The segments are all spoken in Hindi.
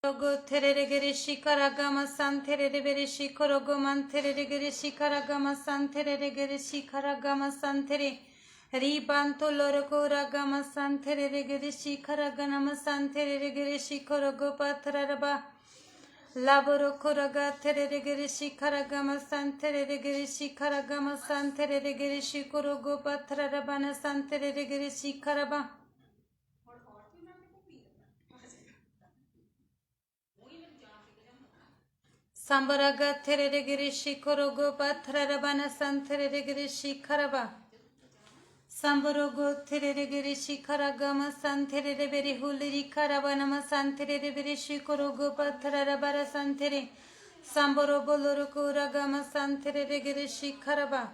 Go terere shikaragama san terere shikorogo man terere shikaragama san terere shikaragama san tere ribanto lorogo ragama san terere shikaraganama san terere shikorogo patraraba laboro koraga terere shikaragama san terere shikaragama san terere shikorogo patrarabana san terere shikaraba Sambaraga terere shikorogo patrarabana san terere shikaraba Samborogo terere shikaragama san terere huliri karabanama san terere shikorogo patrarabara san tere Samborogo lorogo ragama san terere shikaraba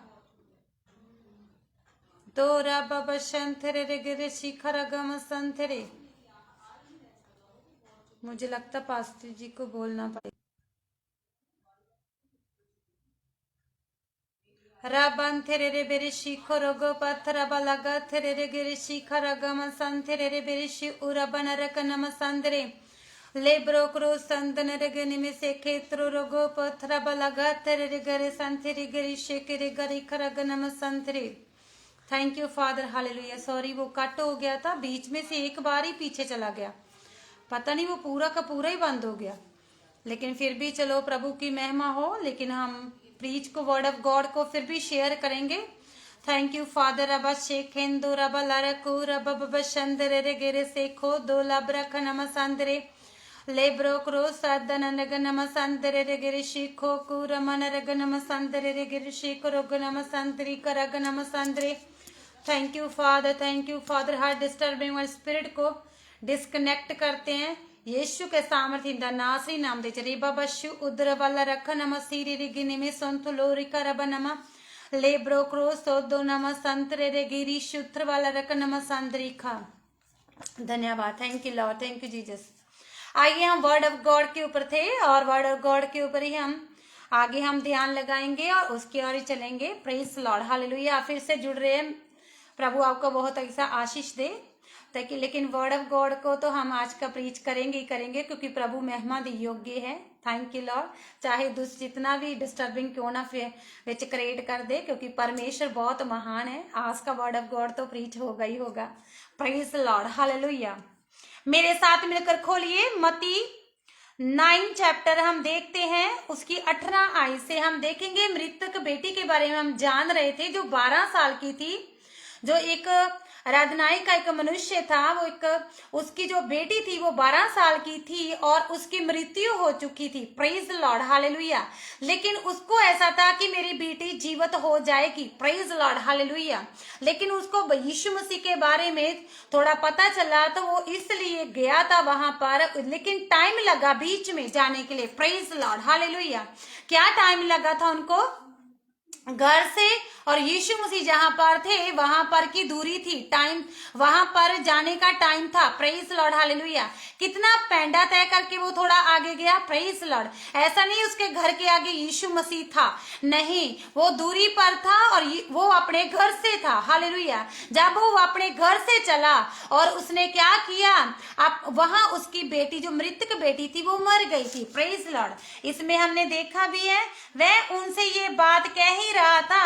Dora baba shan terere shikaragama san tere मुझे लगता पास्टर जी को बोलना पड़ेगा Raban terere berishi korogo patrabalaga terere gerishi karagama san terere berishi urabana rakanama sandre lebro kro sandana reganime se ketro rogo patrabalaga terere gare santere gerishi kere gare karaganama santere thank you father hallelujah sorry वो कट हो गया था बीच में से एक बार ही पीछे चला गया पता नहीं वो पूरा का पूरा ही बंद हो गया लेकिन फिर भी चलो प्रभु की महिमा हो लेकिन हम प्रीच को वर्ड ऑफ गॉड को फिर भी शेयर करेंगे थैंक यू फादर रबा शेखेंदो रबा लरको रबा बबा शंदरे रे गेरे सेखो दो लब्रख नम संदरे लेब्रो क्रो सदन नग नम संदरे रे गेरे शिखो कुर मन रग नम संदरे रे गेरे शिखो रोग नम संदरी करग नम संदरे थैंक यू फादर हर डिस्टर्बिंग और स्पिरिट को डिस्कनेक्ट करते हैं यीशु के सामर्थ्य इंदा नासरी नाम दे चरी बाबा शु उद्र वाला रख नम सीरी रिगिनी में संतु लोरी करब नम ले ब्रोक्रो सोदो नम संतरे रे गिरी शुत्र वाला रख नम संदरीखा धन्यवाद thank you lord thank you Jesus आइए हम वर्ड ऑफ गॉड के ऊपर थे और वर्ड ऑफ गॉड के ऊपर ही हम आगे हम ध्यान लगाएंगे और उसकी ओर ही चलेंगे प्रेज लॉर्ड हालेलुया फिर से जुड़ रहे हैं प्रभु आपको बहुत ऐसा आशीष दे ताकि लेकिन वर्ड ऑफ गॉड को तो हम आज का प्रीच करेंगे ही करेंगे क्योंकि प्रभु महिमा दी योग्य है थैंक यू लॉर्ड चाहे दुष्ट जितना भी डिस्टर्बिंग क्यों ना विच क्रिएट कर दे क्योंकि परमेश्वर बहुत महान है आज का वर्ड ऑफ गॉड तो प्रीच होगा ही होगा प्रेज लॉर्ड हालेलुया मेरे साथ मिलकर खोलिए मती 9 चैप्टर हम देखते हैं उसकी 18 आय से हम देखेंगे मृतक बेटी के बारे में हम जान रहे थे जो 12 साल की थी जो एक आराधनाई का एक मनुष्य था वो एक उसकी जो बेटी थी वो 12 साल की थी और उसकी मृत्यु हो चुकी थी प्रेज लॉर्ड हालेलुया लेकिन उसको ऐसा था कि मेरी बेटी जीवित हो जाएगी प्रेज लॉर्ड हालेलुया लेकिन उसको यीशु मसीह के बारे में थोड़ा पता चला तो वो इसलिए गया था वहां पर लेकिन टाइम लगा बीच में जाने के लिए प्रेज लॉर्ड हालेलुया क्या टाइम लगा था उनको घर से और यीशु मसीह जहां पर थे वहां पर की दूरी थी टाइम वहां पर जाने का टाइम था प्रेज लॉर्ड हालेलुया कितना पैंडा तय करके वो थोड़ा आगे गया प्रेज लॉर्ड ऐसा नहीं उसके घर के आगे यीशु मसीह था नहीं वो दूरी पर था और वो अपने घर से था हालेलुया जब वो अपने घर से चला और उसने क्या किया अब वहां उसकी बेटी जो मृतक बेटी थी वो मर गई थी प्रेज लॉर्ड इसमें हमने देखा भी है वह उनसे ये बात कह ही रहा था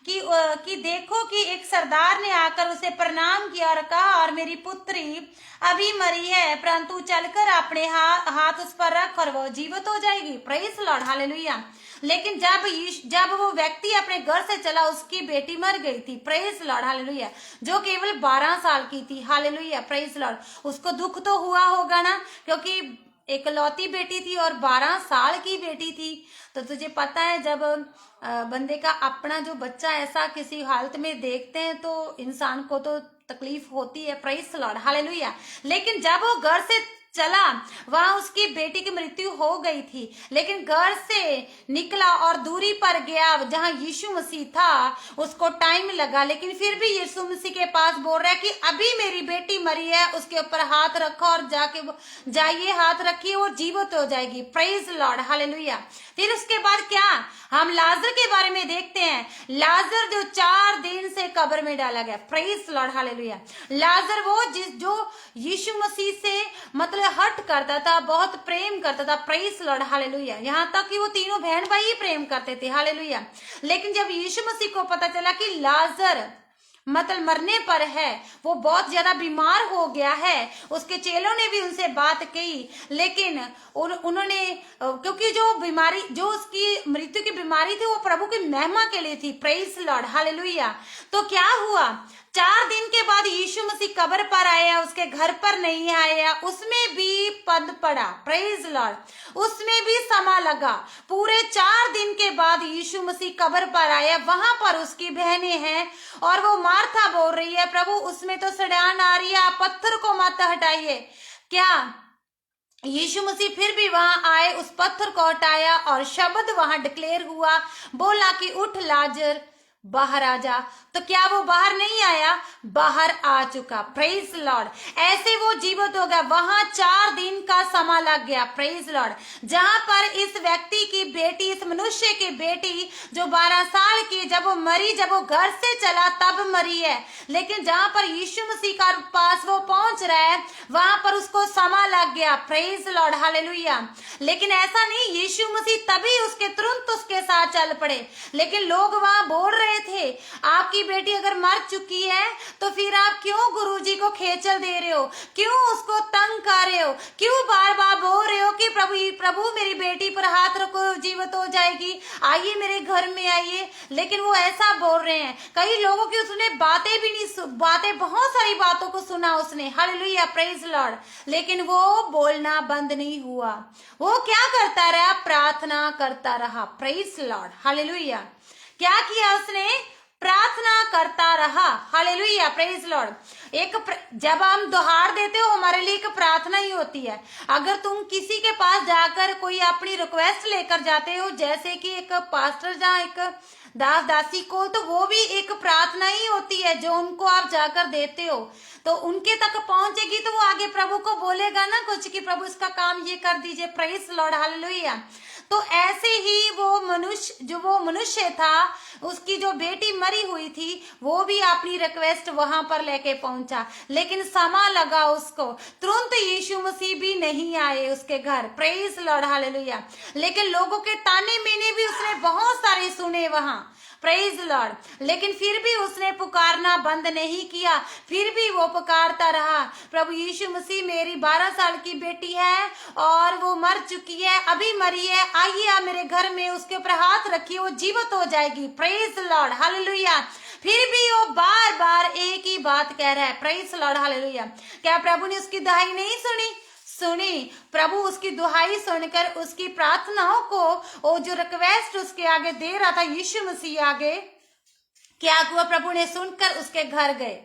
कि देखो कि एक सरदार ने आकर उसे प्रणाम किया और कहा और मेरी पुत्री अभी मरी है परंतु चलकर अपने हाथ उस पर रख और वो जीवित हो जाएगी प्रेज लॉर्ड हालेलुया लेकिन जब वो व्यक्ति अपने घर से चला उसकी बेटी मर गई थी प्रेज लॉर्ड हालेलुया जो केवल 12 साल की थी हालेलुया प्रेज लॉर्ड उसको दुख तो हुआ होगा ना क्योंकि एकलौती बेटी थी और 12 साल की बेटी थी तो तुझे पता है जब बंदे का अपना जो बच्चा ऐसा किसी हालत में देखते हैं तो इंसान को तो तकलीफ होती है प्रेज लॉर्ड हालेलुया लेकिन जब वो घर से चला वहां उसकी बेटी की मृत्यु हो गई थी लेकिन घर से निकला और दूरी पर गया जहां यीशु मसीह था उसको टाइम लगा लेकिन फिर भी यीशु मसीह के पास बोल रहा है कि अभी मेरी बेटी मरी है उसके ऊपर हाथ रखो और जाइए हाथ रखिए वो जीवित हो जाएगी प्रेज लॉर्ड हालेलुया फिर उसके बाद क्या हम लाजर के बारे में देखते हैं लाजर जो 4 दिन से कब्र में डाला गया प्रेज लॉर्ड हालेलुया लाजर वो जो यीशु मसीह से मतलब हट करता था, बहुत प्रेम करता था। Praise Lord, hallelujah. यहाँ तक कि वो तीनों बहन भाई ही प्रेम करते थे, हालेलुया। लेकिन जब यीशु मसीह को पता चला कि लाजर मतलब मरने पर है, वो बहुत ज्यादा बीमार हो गया है, उसके चेलों ने भी उनसे बात की, लेकिन उन्होंने क्योंकि जो बीमारी, जो उसकी मृत्यु की बीमारी थी, वो प्रभु की महिमा के लिए थी। Praise Lord, hallelujah. तो क्या हुआ, 4 दिन के बाद यीशु मसीह कब्र पर आया, उसके घर पर नहीं आया, उसमें भी पद पड़ा। प्रेज लॉर्ड, उसमें भी समय लगा। पूरे 4 दिन के बाद यीशु मसीह कब्र पर आया, वहां पर उसकी बहनें हैं और वो मार्था बोल रही है, प्रभु उसमें तो सड़ान आ रही है, आप पत्थर को मत हटाइए। क्या यीशु मसीह फिर भी वहां आए, उस पत्थर को हटाया और शब्द वहां डिक्लेयर हुआ, बोला कि उठ लाजर बाहर आ जा। तो क्या वो बाहर नहीं आया? बाहर आ चुका। प्रेज लॉर्ड, ऐसे वो जीवित हो गया। वहां 4 दिन का समय लग गया। प्रेज लॉर्ड, जहां पर इस व्यक्ति की बेटी, इस मनुष्य की बेटी जो 12 साल की, जब वो मरी, जब वो घर से चला तब मरी है, लेकिन जहां पर यीशु मसीह का पास वो पहुंच रहा है, वहां पर उसको समय लग गया। Praise Lord, hallelujah. लेकिन ऐसा नहीं, यीशु मसीह तभी उसके तुरंत उसके साथ चल पड़े। लेकिन लोग वहां बोल रहे थे, आपकी बेटी अगर मर चुकी है तो फिर आप क्यों गुरुजी को खेचल दे रहे हो, क्यों उसको तंग कर रहे हो, क्यों बार बार बोल रहे हो कि प्रभु मेरी बेटी पर हाथ रखो, जीवित हो जाएगी, आइए मेरे घर में आइए। लेकिन वो ऐसा बोल रहे हैं। कई लोगों की उसने बातें भी नहीं, बातें, बहुत सारी बातों को सुना उसने, हालेलुया, प्रेज लॉर्ड, लेकिन वो बोलना बंद नहीं हुआ। वो क्या करता रहा? प्रार्थना करता रहा। Praise Lord, hallelujah. क्या किया उसने? प्रार्थना करता रहा। Hallelujah, praise Lord. जब हम दोहार देते हो, हमारे लिए एक प्रार्थना ही होती है। अगर तुम किसी के पास जाकर कोई अपनी रिक्वेस्ट लेकर जाते हो, जैसे कि एक पास्टर जहाँ एक दास दासी को, तो वो भी एक प्रार्थना ही होती है जो उनको आप जाकर देते हो। तो उनके तक पहुंचेगी तो वो आगे प्रभु को बोलेगा ना कुछ कि प्रभु इसका काम ये कर दीजिए। Praise Lord, hallelujah. तो ऐसे ही वो मनुष्य था, उसकी जो बेटी मरी हुई थी, वो भी अपनी रिक्वेस्ट वहां पर लेके पहुंचा, लेकिन समय लगा उसको। तुरंत यीशु मसीह भी नहीं आए उसके घर। Praise Lord, hallelujah. लेकिन लोगों के ताने मेने भी उसने बहुत सारे सुने वहां। प्रेज लॉर्ड, लेकिन फिर भी उसने पुकारना बंद नहीं किया। फिर भी वो पुकारता रहा, प्रभु यीशु मसीह, मेरी 12 साल की बेटी है और वो मर चुकी है, अभी मरी है, आइए आप मेरे घर में उसके ऊपर हाथ रखिए, वो जीवित हो जाएगी। Praise Lord, hallelujah. फिर भी वो बार बार एक ही बात कह रहा है। Praise Lord, hallelujah. क्या प्रभु ने उसकी दुहाई नहीं सुनी? सुनी। प्रभु उसकी दुहाई सुनकर उसकी प्रार्थनाओं को, वो जो रिक्वेस्ट उसके आगे दे रहा था यीशु मसीह आगे, क्या हुआ? प्रभु ने सुनकर उसके घर गए।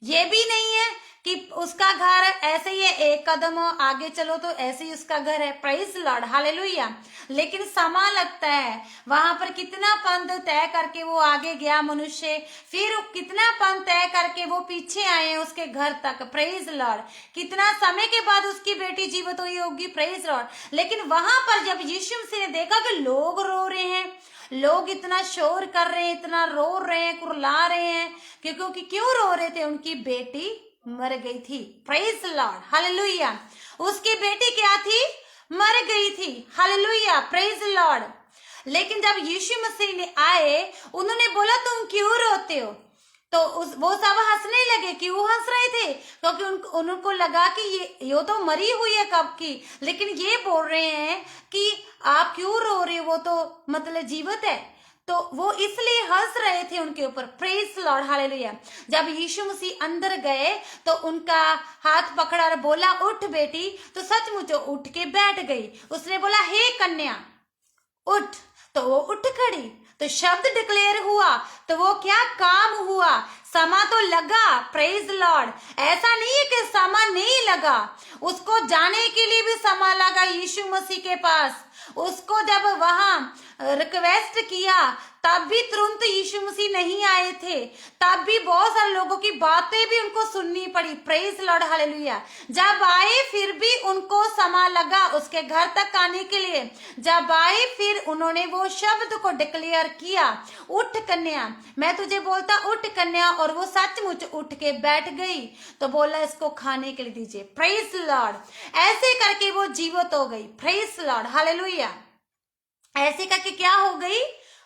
ये भी नहीं है कि उसका घर ऐसे ही है, एक कदम आगे चलो तो ऐसे ही उसका घर है। Praise Lord, hallelujah. लेकिन समय लगता है। वहां पर कितना पंथ तय करके वो आगे गया मनुष्य, फिर कितना पंथ तय करके वो पीछे आए उसके घर तक। प्रेज लॉर्ड, कितना समय के बाद उसकी बेटी जीवित हुई होगी। Praise Lord. लेकिन वहां पर जब यीशु मसीह ने देखा कि लोग रो रहे हैं, लोग इतना शोर कर रहे हैं, इतना रो रहे हैं, कुरला रहे हैं, क्योंकि क्यों रो रहे थे? उनकी बेटी मर गई थी। Praise Lord, hallelujah. उसकी बेटी क्या थी? मर गई थी। Hallelujah, praise Lord. लेकिन जब यीशु मसीह ने आए, उन्होंने बोला तुम क्यों रोते हो? तो वो सब हंसने लगे। क्यों हंस रहे थे? क्योंकि उनको लगा कि ये तो मरी हुई है कब की, लेकिन ये बोल रहे हैं कि आप क्यों रो रहे हो, वो तो मतलब जीवित है। तो वो इसलिए हंस रहे थे उनके ऊपर। Praise Lord, hallelujah. जब यीशु मसीह अंदर गए तो उनका हाथ पकड़ा और बोला उठ बेटी, तो सचमुच उठ के बैठ गई। उसने बोला हे कन्या उठ, तो वो उठ खड़ी। तो शब्द डिक्लेयर हुआ, तो वो क्या काम हुआ? समा तो लगा। Praise Lord. ऐसा नहीं है कि समा नहीं लगा, उसको जाने के लिए भी समा लगा यीशु मसीह के पास। उसको जब वहां रिक्वेस्ट किया तब भी तुरंत यीशु मसीह नहीं आए थे, तब भी बहुत सारे लोगों की बातें भी उनको सुननी पड़ी। Praise Lord hallelujah. जब आए फिर भी उनको समय लगा उसके घर तक आने के लिए। जब आए फिर उन्होंने वो शब्द को डिक्लेयर किया, उठ कन्या, मैं तुझे बोलता उठ कन्या, और वो सचमुच उठ के बैठ गई। तो बोला इसको खाने के लिए दीजिए। Praise Lord. ऐसे करके वो जीवित हो गई। Praise Lord hallelujah. ऐसे करके क्या हो गई?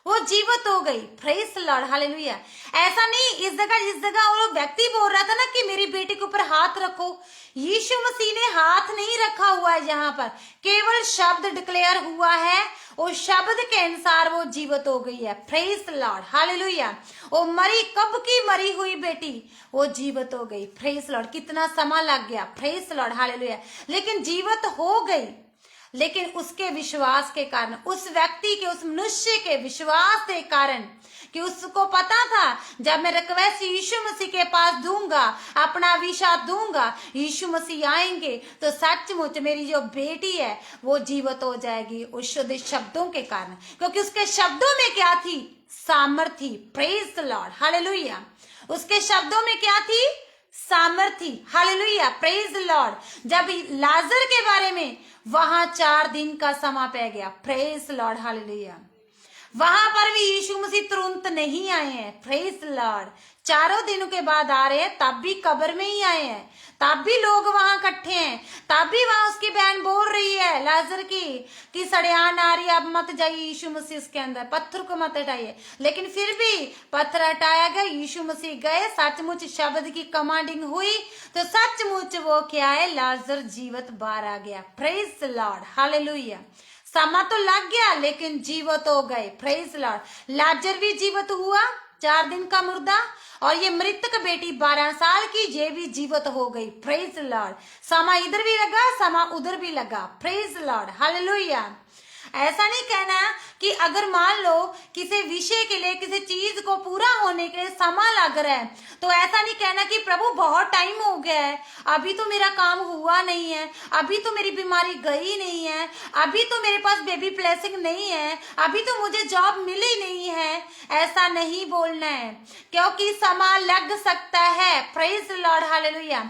वो जीवित हो गई। Praise Lord hallelujah. ऐसा नहीं इस जगह वो व्यक्ति बोल रहा था ना कि मेरी बेटी के ऊपर हाथ रखो, यीशु मसीह ने हाथ नहीं रखा हुआ है। यहाँ पर केवल शब्द डिक्लेयर हुआ है, उस शब्द के अनुसार वो जीवित हो गई है। Praise Lord hallelujah. वो मरी, कब की मरी हुई बेटी वो जीवित हो गई। Praise Lord. कितना समय लग गया। Praise Lord hallelujah. लेकिन जीवित हो गई। लेकिन उसके विश्वास के कारण, उस व्यक्ति के, उस मनुष्य के विश्वास के कारण, कि उसको पता था जब मैं रिक्वेस्ट यीशु मसीह के पास दूंगा, अपना विषा दूंगा, यीशु मसीह आएंगे तो सचमुच मेरी जो बेटी है वो जीवित हो जाएगी, उस शुद्ध शब्दों के कारण। क्योंकि उसके शब्दों में क्या थी? सामर्थ्य। Praise Lord hallelujah. उसके शब्दों में क्या थी? सामर्थ्य। हालेलुया। Praise Lord. जब लाजर के बारे में वहां 4 दिन का समय पै गया। Praise Lord hallelujah. वहां पर भी यीशु मसीह तुरंत नहीं आए हैं। Praise Lord. 4 दिनों के बाद आ रहे हैं, तब भी कब्र में ही आए हैं, तब भी लोग वहां इकट्ठे हैं, तब भी वहां उसकी बहन बोल रही है लाजर की कि सड़ियान आ रही, अब मत जाइए यीशु मसीह उसके अंदर, पत्थर को मत हटाइए। लेकिन फिर भी पत्थर हटाया गया, यीशु मसीह गए, सचमुच शब्द की कमांडिंग हुई तो सचमुच वो क्या है? लाजर जीवित बाहर आ गया। Praise Lord hallelujah. समय तो लग गया लेकिन जीवित हो गए। Praise Lord. लाजर भी जीवित हुआ, 4 दिन का मुर्दा, और ये मृतक बेटी 12 साल की, ये भी जीवित हो गई। Praise Lord. समय इधर भी लगा, समय उधर भी लगा। Praise Lord hallelujah. ऐसा नहीं कहना कि अगर मान लो किसी विषय के लिए, किसी चीज को पूरा होने के लिए समय लग रहा है, तो ऐसा नहीं कहना कि प्रभु बहुत टाइम हो गया है, अभी तो मेरा काम हुआ नहीं है, अभी तो मेरी बीमारी गई नहीं है, अभी तो मेरे पास बेबी ब्लेसिंग नहीं है, अभी तो मुझे जॉब मिली नहीं है। ऐसा नहीं बोलना है, क्योंकि समय लग सकता है। Praise Lord hallelujah.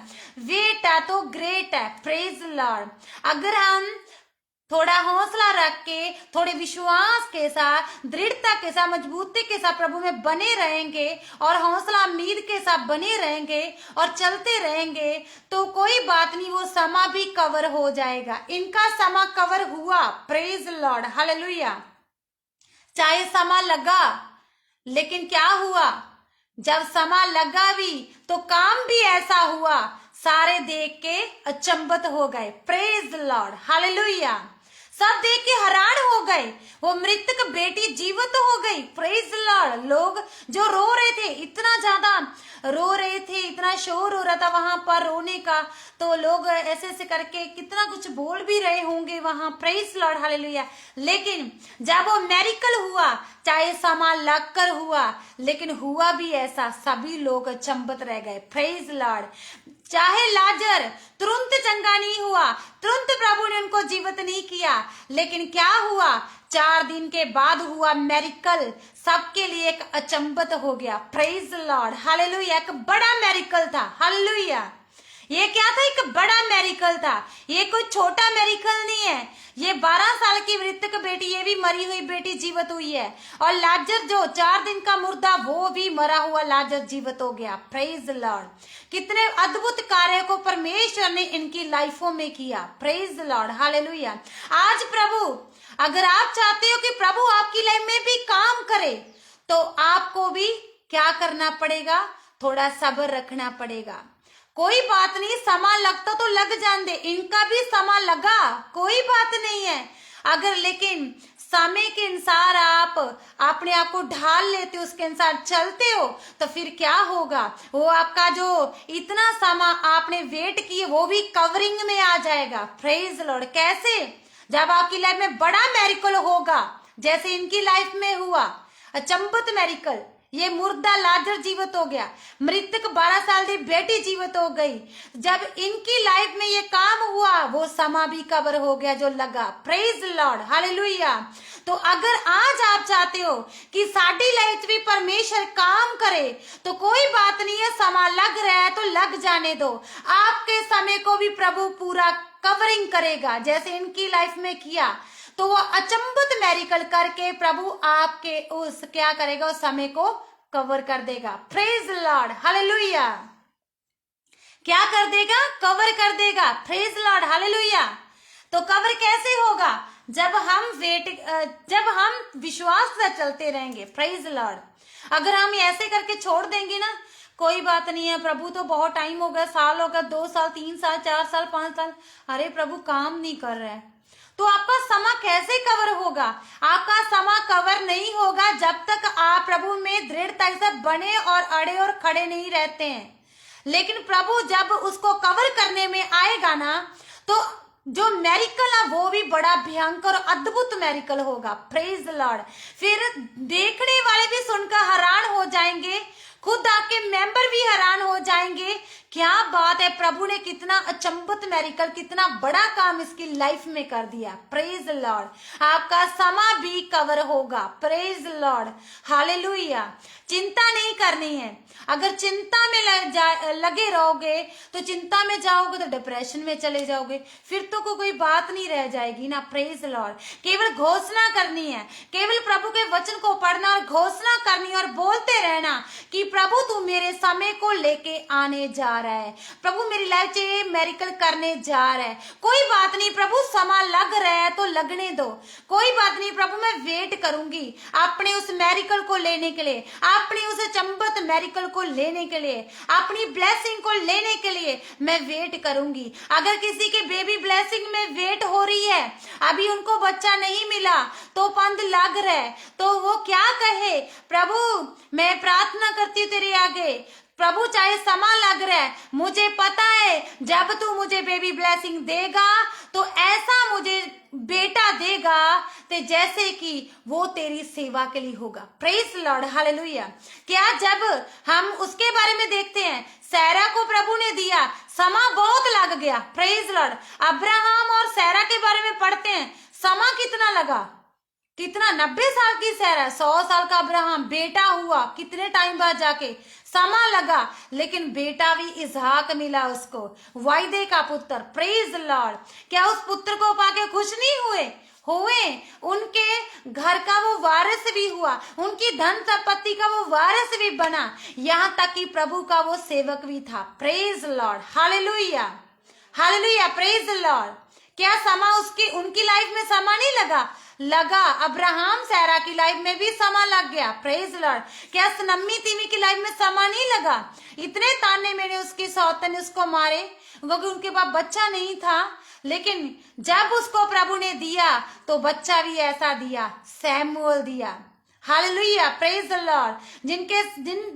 वेट है तो ग्रेट है। Praise Lord. अगर हम थोड़ा हौसला रख के, थोड़े विश्वास के साथ, दृढ़ता के साथ, मजबूती के साथ प्रभु में बने रहेंगे और हौसला उम्मीद के साथ बने रहेंगे और चलते रहेंगे तो कोई बात नहीं, वो समय भी कवर हो जाएगा। इनका समय कवर हुआ। Praise Lord hallelujah. चाहे समय लगा, लेकिन क्या हुआ? जब समय लगा भी तो काम भी ऐसा हुआ, सारे देख के अचंभित हो गए। Praise Lord hallelujah. सब देख के हैरान हो गए, वो मृतक बेटी जीवित हो गई। Praise Lord. लोग जो रो रहे थे, इतना ज्यादा रो रहे थे, इतना शोर हो रहा था वहां पर रोने का, तो लोग ऐसे ऐसे करके कितना कुछ बोल भी रहे होंगे वहां। Praise Lord hallelujah. लेकिन जब वो मेरिकल हुआ, चाहे सामान लग कर हुआ, लेकिन हुआ भी ऐसा, सभी लोग अचंभित रह गए। Praise Lord. चाहे लाजर तुरंत चंगा नहीं हुआ, तुरंत प्रभु ने उनको जीवित नहीं किया, लेकिन क्या हुआ? 4 दिन के बाद हुआ मेरिकल, सबके लिए एक अचंभित हो गया। Praise Lord hallelujah. एक बड़ा मेरिकल था। हालेलुया। ये क्या था? एक बड़ा मेरिकल था। ये कोई छोटा मेरिकल नहीं है। ये 12 साल की मृतक बेटी, ये भी मरी हुई बेटी जीवित हुई है, और लाजर जो 4 दिन का मुर्दा, वो भी मरा हुआ लाजर जीवित हो गया। Praise Lord. कितने अद्भुत कार्य को परमेश्वर ने इनकी लाइफों में किया। Praise Lord hallelujah. आज प्रभु, अगर आप चाहते हो कि प्रभु आपकी लाइफ में भी काम करे, तो आपको भी क्या करना पड़ेगा? थोड़ा सब्र रखना पड़ेगा। कोई बात नहीं, समय लगता तो लग जाने, इनका भी समय लगा, कोई बात नहीं है। अगर लेकिन समय के अनुसार आप अपने आप को ढाल लेते हो, उसके अनुसार चलते हो, तो फिर क्या होगा? वो आपका जो इतना समय आपने वेट किए, वो भी कवरिंग में आ जाएगा। Praise Lord. कैसे? जब आपकी लाइफ में बड़ा मेरिकल होगा, जैसे इनकी लाइफ में हुआ, अचंभित मेरिकल, ये मुर्दा लाजर जीवित हो गया, मृतक 12 साल की बेटी जीवित हो गई। जब इनकी लाइफ में ये काम हुआ, वो समा भी कवर हो गया जो लगा। Praise Lord, hallelujah. तो अगर आज आप चाहते हो कि साडी लाइफ भी परमेश्वर काम करे, तो कोई बात नहीं है, समा लग रहा है तो लग जाने दो। आपके समय को भी प्रभु पूरा कवरिंग करेगा, जैसे इनकी लाइफ में किया। तो वो अचंभित मेरिकल करके प्रभु आपके उस क्या करेगा, उस समय को कवर कर देगा। Praise Lord, hallelujah. क्या कर देगा? कवर कर देगा। Praise Lord, hallelujah. तो कवर कैसे होगा? जब हम विश्वास से चलते रहेंगे। Praise Lord. अगर हम ऐसे करके छोड़ देंगे ना, कोई बात नहीं है, प्रभु तो बहुत टाइम हो गया, साल हो गया, 2 साल, 3 साल, 4 साल, 5 साल, अरे प्रभु काम नहीं कर रहा है, तो आपका समा कैसे कवर होगा? आपका समा कवर नहीं होगा जब तक आप प्रभु में दृढ़ता से बने और अड़े और खड़े नहीं रहते हैं। लेकिन प्रभु जब उसको कवर करने में आएगा ना, तो जो मेरिकल है वो भी बड़ा भयंकर और अद्भुत मेरिकल होगा। Praise Lord. फिर देखने वाले भी सुनकर हैरान हो जाएंगे, खुद आपके मेंबर भी हैरान हो जाएंगे, क्या बात है, प्रभु ने कितना अचंभित मेरिकल, कितना बड़ा काम इसकी लाइफ में कर दिया। Praise Lord. आपका समा भी कवर होगा। Praise Lord, hallelujah. चिंता नहीं करनी है। अगर चिंता में लगे रहोगे तो चिंता में जाओगे तो डिप्रेशन में चले जाओगे, फिर तो कोई बात नहीं रह जाएगी ना। Praise Lord. केवल घोषणा करनी है, केवल प्रभु के वचन को पढ़ना और घोषणा करनी और बोलते रहना कि प्रभु तू मेरे समय को लेके आने जा रहा है, प्रभु मेरी लाइफ से मेरिकल करने जा रहा है। कोई बात नहीं प्रभु, समा लग रहा है तो लगने दो, कोई बात नहीं प्रभु, मैं वेट करूंगी अपने उस मेरिकल को लेने के लिए, अपनी उस अचंभित मेरिकल को लेने के लिए, अपनी ब्लेसिंग को लेने के लिए मैं वेट करूंगी। अगर किसी के बेबी ब्लेसिंग में वेट हो रही है, अभी उनको बच्चा नहीं मिला तो पंद लग रहा है, तो वो क्या कहे, प्रभु मैं प्रार्थना करती हूँ तेरे आगे, प्रभु चाहे समा लग रहा है, मुझे पता है जब तू मुझे बेबी ब्लेसिंग देगा तो ऐसा मुझे बेटा देगा ते जैसे कि वो तेरी सेवा के लिए होगा। Praise Lord, hallelujah. क्या जब हम उसके बारे में देखते हैं, सैरा को प्रभु ने दिया, समा बहुत लग गया। Praise Lord. अब्राहम और सैरा के बारे में पढ़ते हैं, समा कितना लगा, कितना, 90 साल की सैरा, 100 साल का अब्राहम, बेटा हुआ कितने टाइम बाद जाके, समा लगा, लेकिन बेटा भी इसहाक मिला उसको, वायदे का पुत्र। Praise Lord. क्या उस पुत्र को पाके खुश नहीं हुए? उनके घर का वो वारिस भी हुआ, उनकी धन संपत्ति का वो वारिस भी बना, यहाँ तक कि प्रभु का वो सेवक भी था। Praise Lord, hallelujah, hallelujah, praise Lord. क्या समा उनकी लाइफ में समा नहीं लगा? अब्राहम सैरा की लाइफ में भी समा लग गया। Praise Lord. क्या नम्मी तीमी की लाइफ में समा नहीं लगा? इतने ताने मेरे उसकी सौतन ने उसको मारे क्योंकि उनके पास बच्चा नहीं था, लेकिन जब उसको प्रभु ने दिया तो बच्चा भी ऐसा दिया, सैमुअल दिया। Hallelujah, praise the Lord.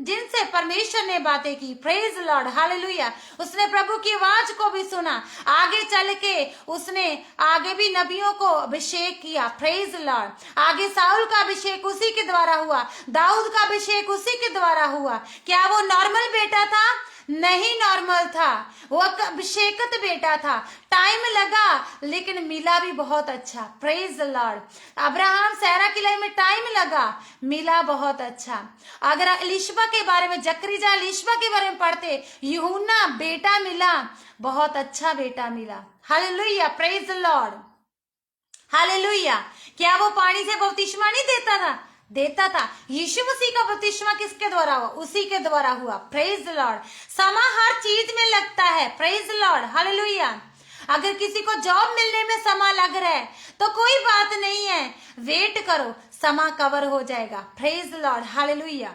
जिनसे परमेश्वर ने बातें की, प्रेज लॉर्ड, हालेलुया। उसने प्रभु की आवाज को भी सुना, आगे चल के उसने आगे भी नबियों को अभिषेक किया। Praise Lord. आगे साउल का अभिषेक उसी के द्वारा हुआ, दाऊद का अभिषेक उसी के द्वारा हुआ। क्या वो नॉर्मल बेटा था? नहीं नॉर्मल था, वो अभिषेकत बेटा था। टाइम लगा लेकिन मिला भी बहुत अच्छा। Praise the Lord. अब्राहम सैरा की लाइफ में टाइम लगा, मिला बहुत अच्छा। अगर एलिशबा के बारे में, जकरिया एलिशबा के बारे में पढ़ते, यूहन्ना बेटा मिला, बहुत अच्छा बेटा मिला। Hallelujah, praise the lord, hallelujah. क्या वो पानी से बपतिस्मा नहीं देता था? यीशु मसीह का बपतिस्मा किसके द्वारा हुआ? उसी के द्वारा हुआ। Praise the Lord. समा हर चीज में लगता है। Praise the lord, hallelujah. अगर किसी को जॉब मिलने में समा लग रहा है तो कोई बात नहीं है, वेट करो, समा कवर हो जाएगा। Praise the lord, hallelujah.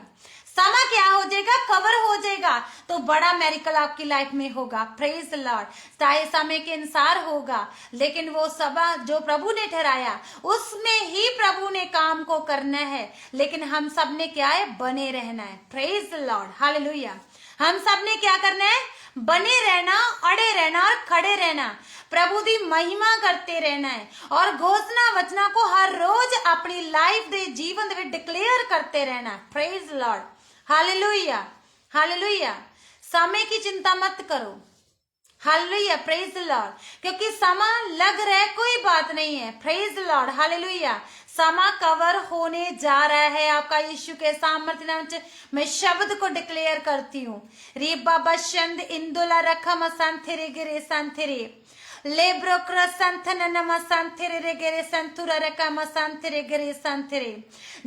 समा क्या हो जाएगा? कवर हो जाएगा, तो बड़ा मेरिकल आपकी लाइफ में होगा। Praise the Lord. चाहे समय के अनुसार होगा, लेकिन वो सभा जो प्रभु ने ठहराया उसमें ही प्रभु ने काम को करना है, लेकिन हम सब ने क्या है? बने रहना है। Praise the lord, hallelujah. हम सब ने क्या करना है? बने रहना, अड़े रहना और खड़े रहना, प्रभु की महिमा करते रहना है और घोषणा वचना को हर रोज अपनी लाइफ दे जीवन में डिक्लेयर करते रहना। Praise Lord, hallelujah hallelujah. समय की चिंता मत करो, हालेलुया, प्रेज लॉर्ड, क्योंकि समा लग रहा है, कोई बात नहीं है। Praise Lord, hallelujah. समा कवर होने जा रहा है आपका यीशु के सामर्थ्य नाम से मैं शब्द को डिक्लेयर करती हूँ। रे बाबा शंद इंदुला रखम संथेरे गिरे संथेरे लेब्रो क्रसंथन नम संथेरे रे गिरे संथुरा रकम संथेरे गिरे संथेरे।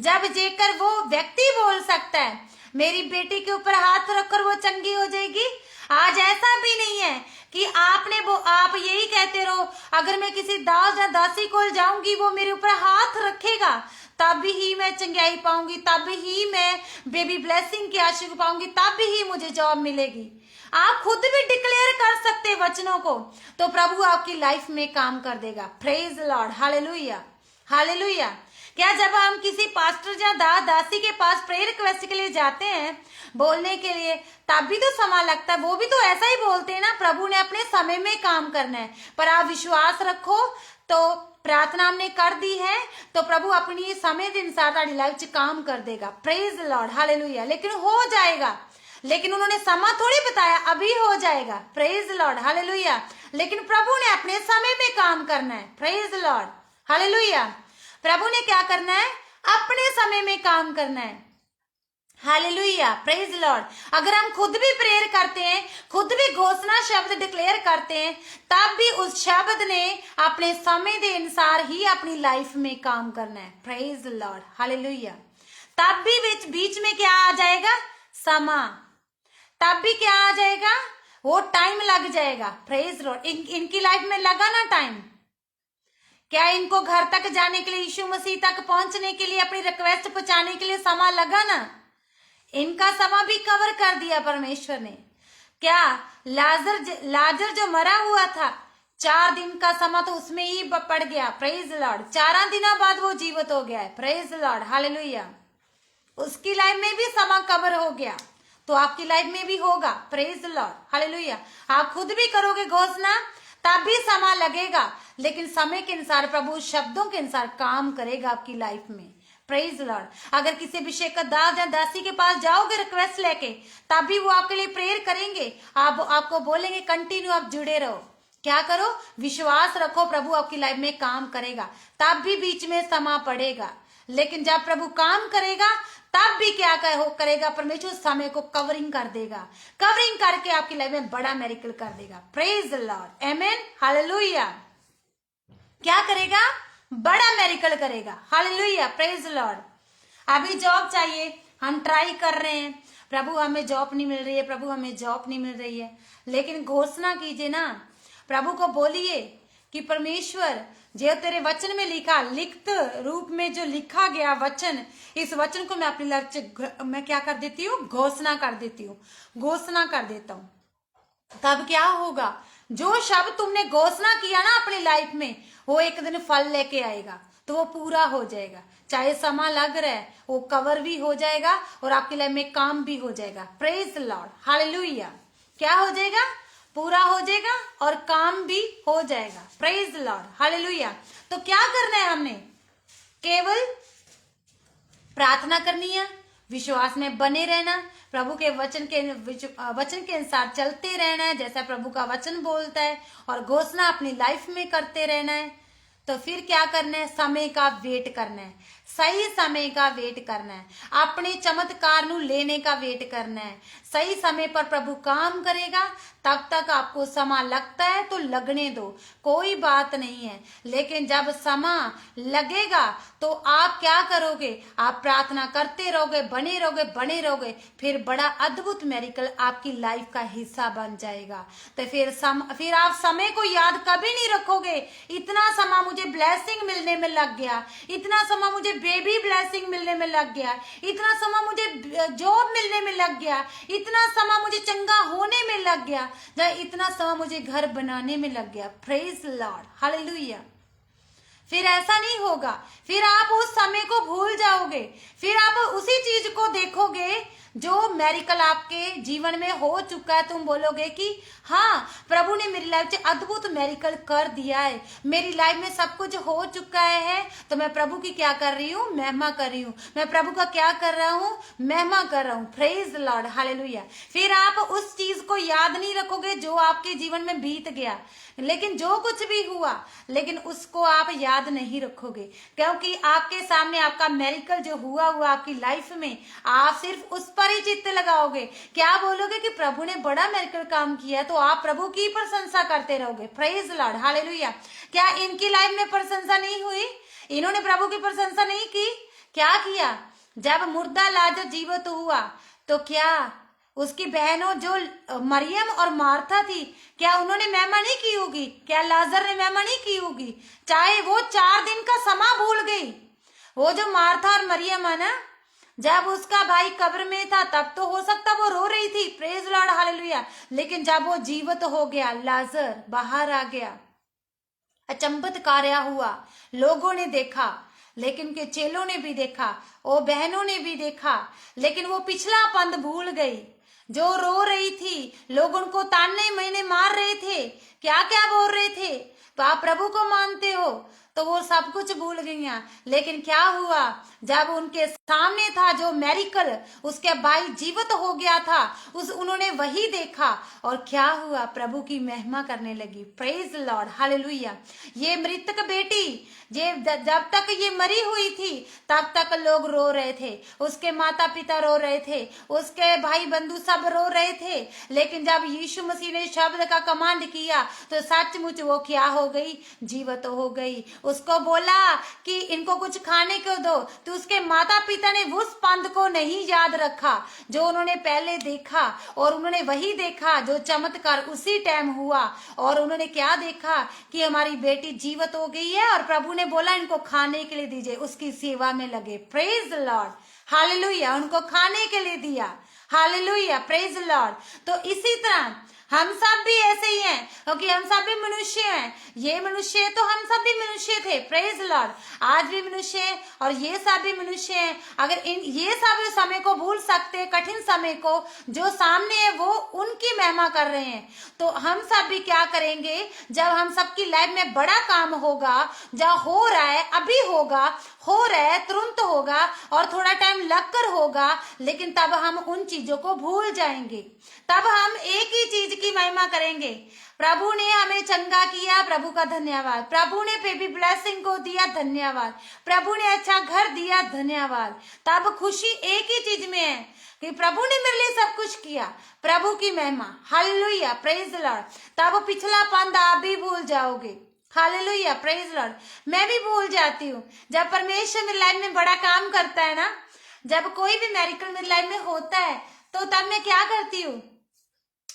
जब जेकर वो व्यक्ति बोल सकता है मेरी बेटी के ऊपर हाथ रखकर वो चंगी हो जाएगी, आज ऐसा भी नहीं है कि आप यही कहते रहो अगर मैं किसी दास या दासी को जाऊंगी वो मेरे ऊपर हाथ रखेगा तब ही मैं चंगाई पाऊंगी, तब ही मैं बेबी ब्लेसिंग की आशीष पाऊंगी, तब ही मुझे जॉब मिलेगी। आप खुद भी डिक्लेयर कर सकते वचनों को, तो प्रभु आपकी लाइफ में काम कर देगा। Praise Lord, hallelujah hallelujah. क्या जब हम किसी पास्टर या दासी के पास प्रेयर रिक्वेस्ट के लिए जाते हैं बोलने के लिए, तब भी तो समय लगता है, वो भी तो ऐसा ही बोलते हैं ना, प्रभु ने अपने समय में काम करना है। पर आप विश्वास रखो, तो प्रार्थना हमने कर दी है तो प्रभु अपनी समय के अनुसार तुम्हारी लाइफ च काम कर देगा। Praise Lord, hallelujah. लेकिन हो जाएगा, लेकिन उन्होंने समय थोड़ी बताया अभी हो जाएगा। Praise Lord, hallelujah. लेकिन प्रभु ने अपने समय में काम करना है। Praise Lord, hallelujah. प्रभु ने क्या करना है? अपने समय में काम करना है। Hallelujah, praise Lord. अगर हम खुद भी प्रेयर करते हैं, खुद भी घोषणा शब्द डिक्लेयर करते हैं, तब भी उस शब्द ने अपने समय के अनुसार ही अपनी लाइफ में काम करना है। Praise Lord, hallelujah. तब भी बीच में क्या आ जाएगा? समा। तब भी क्या आ जाएगा? वो टाइम लग जाएगा। Praise Lord. इनकी लाइफ में लगा ना टाइम? क्या इनको घर तक जाने के लिए, यीशु मसीह तक पहुंचने के लिए, अपनी रिक्वेस्ट पहुंचाने के लिए समय लगा ना? इनका समय भी कवर कर दिया परमेश्वर ने। क्या लाजर जो मरा हुआ था 4 दिन का समय तो उसमें ही पड़ गया। Praise Lord. 4 दिनों बाद वो जीवित हो गया है। Praise Lord, hallelujah. उसकी लाइफ में भी समय कवर हो गया, तो आपकी लाइफ में भी होगा। Praise Lord, hallelujah. आप खुद भी करोगे घोषणा, तब भी समय लगेगा, लेकिन समय के अनुसार प्रभु शब्दों के अनुसार काम करेगा आपकी लाइफ में। Praise Lord. अगर किसी अभिषेक दास या दासी के पास जाओगे रिक्वेस्ट लेके, तब भी वो आपके लिए प्रेयर करेंगे, आपको बोलेंगे कंटिन्यू आप जुड़े रहो। क्या करो? विश्वास रखो, प्रभु आपकी लाइफ में काम करेगा। तब भी बीच में समय पड़ेगा, लेकिन जब प्रभु काम करेगा तब भी क्या करेगा? परमेश्वर समय को कवरिंग कर देगा, कवरिंग करके आपकी लाइफ में बड़ा मेरिकल कर देगा। प्रेज लॉर्ड, आमेन, हालेलुया। क्या करेगा? बड़ा मेरिकल करेगा। Hallelujah, praise Lord. अभी जॉब चाहिए, हम ट्राई कर रहे हैं, प्रभु हमें जॉब नहीं मिल रही है, प्रभु हमें जॉब नहीं मिल रही है। लेकिन घोषणा कीजिए ना, प्रभु को बोलिए कि परमेश्वर जो तेरे वचन में लिखा, लिखित रूप में जो लिखा गया वचन, इस वचन को मैं अपनी लाइफ में क्या कर देती हूँ? घोषणा कर देती हूँ, घोषणा कर देता हूँ। तब क्या होगा? जो शब्द तुमने घोषणा किया ना अपनी लाइफ में, वो एक दिन फल लेके आएगा, तो वो पूरा हो जाएगा। चाहे समय लग रहा है, वो कवर भी हो जाएगा और आपकी लाइफ में काम भी हो जाएगा। Praise Lord, hallelujah. क्या हो जाएगा? पूरा हो जाएगा और काम भी हो जाएगा। Praise Lord, hallelujah. तो क्या करना है? हमने केवल प्रार्थना करनी है, विश्वास में बने रहना, प्रभु के वचन के अनुसार चलते रहना है जैसा प्रभु का वचन बोलता है, और घोषणा अपनी लाइफ में करते रहना है। तो फिर क्या करना है? समय का वेट करना है, सही समय का वेट करना है, अपने चमत्कार नू लेने का वेट करना है। सही समय पर प्रभु काम करेगा, तब तक आपको समय लगता है तो लगने दो, कोई बात नहीं है। लेकिन जब समय लगेगा तो आप क्या करोगे? आप प्रार्थना करते रहोगे, बने रहोगे, फिर बड़ा अद्भुत मेरिकल आपकी लाइफ का हिस्सा बन जाएगा। तो फिर आप समय को याद कभी नहीं रखोगे, इतना समय मुझे ब्लेसिंग मिलने में लग गया, इतना समय मुझे बेबी ब्लेसिंग मिलने में लग गया, इतना समय मुझे जॉब मिलने में लग गया, इतना समय मुझे चंगा होने में लग गया, इतना समय मुझे घर बनाने में लग गया। Praise Lord, hallelujah. फिर ऐसा नहीं होगा, फिर आप उस समय को भूल जाओगे, फिर आप उसी चीज को देखोगे जो मेरिकल आपके जीवन में हो चुका है, तुम बोलोगे कि हाँ प्रभु ने मेरी लाइफ में अद्भुत मेरिकल कर दिया है, मेरी लाइफ में सब कुछ हो चुका है, तो मैं प्रभु की क्या कर रही हूँ, महिमा कर रही हूँ। मैं प्रभु का क्या कर रहा हूँ, महिमा कर रहा हूँ। Praise Lord, hallelujah. फिर आप उस चीज को याद नहीं रखोगे जो आपके जीवन में बीत गया, लेकिन जो कुछ भी हुआ, लेकिन उसको आप याद नहीं रखोगे, क्योंकि आपके सामने आपका मेरिकल जो हुआ आपकी लाइफ में, आप सिर्फ उस पर ही चित्त लगाओगे। क्या बोलोगे कि प्रभु ने बड़ा मेरिकल काम किया, तो आप प्रभु की प्रशंसा करते रहोगे। Praise Lord, hallelujah. क्या इनकी लाइफ में प्रशंसा नहीं हुई? इन्होंने प्रभु की प्रशंसा नहीं की? क्या किया? जब मुर्दा लाजर जीवित हुआ तो क्या उसकी बहनों जो मरियम और मार्था थी, क्या उन्होंने महिमा नहीं की होगी? क्या लाजर ने महिमा नहीं की होगी? चाहे वो 4 दिन का समा भूल गई, वो जो मार्था और मरियम है ना, जब उसका भाई कब्र में था तब तो हो सकता वो रो रही थी, प्रेज लॉर्ड, हालेलुया। लेकिन जब वो जीवित हो गया, लाजर बाहर आ गया, अचंभित कार्य हुआ, लोगों ने देखा, लेकिन के चेलों ने भी देखा, वो बहनों ने भी देखा, लेकिन वो पिछला पंथ भूल गई। जो रो रही थी, लोग उनको ताने महीने मार रहे थे, क्या क्या बोल रहे थे, तो आप प्रभु को मानते हो, तो वो सब कुछ भूल गई। लेकिन क्या हुआ, जब उनके सामने था जो मेरिकल, उसके भाई जीवित हो गया था, उन्होंने वही देखा, और क्या हुआ, प्रभु की महिमा करने लगी। Praise Lord, hallelujah. ये मृतक बेटी जब तक ये मरी हुई थी तब तक लोग रो रहे थे, उसके माता पिता रो रहे थे, उसके भाई बंधु सब रो रहे थे, लेकिन जब यीशु मसीह ने शब्द का कमांड किया तो सचमुच वो क्या हो गई, जीवित हो गई। उसको बोला कि इनको कुछ खाने को दो, तो उसके माता पिता ने उस पंथ को नहीं याद रखा जो उन्होंने पहले देखा, और उन्होंने वही देखा जो चमत्कार उसी टाइम हुआ, और उन्होंने क्या देखा कि हमारी बेटी जीवित हो गई है, और प्रभु ने बोला इनको खाने के लिए दीजिए, उसकी सेवा में लगे। Praise Lord, hallelujah. उनको खाने के लिए दिया, हालेलुया, प्रेज लॉर्ड। तो इसी तरह हम सब भी ऐसे ही हैं, क्योंकि हम सब भी मनुष्य हैं। ये मनुष्य तो हम सब भी मनुष्य थे, प्रेज लॉर्ड। आज भी मनुष्य हैं और ये सब भी मनुष्य हैं। अगर ये सब समय को भूल सकते, कठिन समय को, जो सामने है वो उनकी महिमा कर रहे हैं, तो हम सब भी क्या करेंगे, जब हम सबकी लाइफ में बड़ा काम होगा, जब हो रहा है, अभी होगा, हो रहा है, तुरंत होगा, और थोड़ा टाइम लगकर होगा, लेकिन तब हम उन चीजों को भूल जाएंगे। तब हम एक ही चीज की महिमा करेंगे, प्रभु ने हमें चंगा किया, प्रभु का धन्यवाद। प्रभु ने बेबी ब्लेसिंग को दिया, धन्यवाद। प्रभु ने अच्छा घर दिया, धन्यवाद। तब खुशी एक ही चीज में है कि प्रभु ने मेरे लिए सब कुछ किया, प्रभु की महिमा, हालेलुया, प्रेज लॉर्ड। तब पिछला पंथ आप भी भूल जाओगे, हालेलुया, प्रेज लॉर्ड। मैं भी भूल जाती हूँ जब परमेश्वर मेरी लाइफ में बड़ा काम करता है ना, जब कोई भी मेरिकल मेरी लाइफ में होता है, तो तब मैं क्या करती हूँ,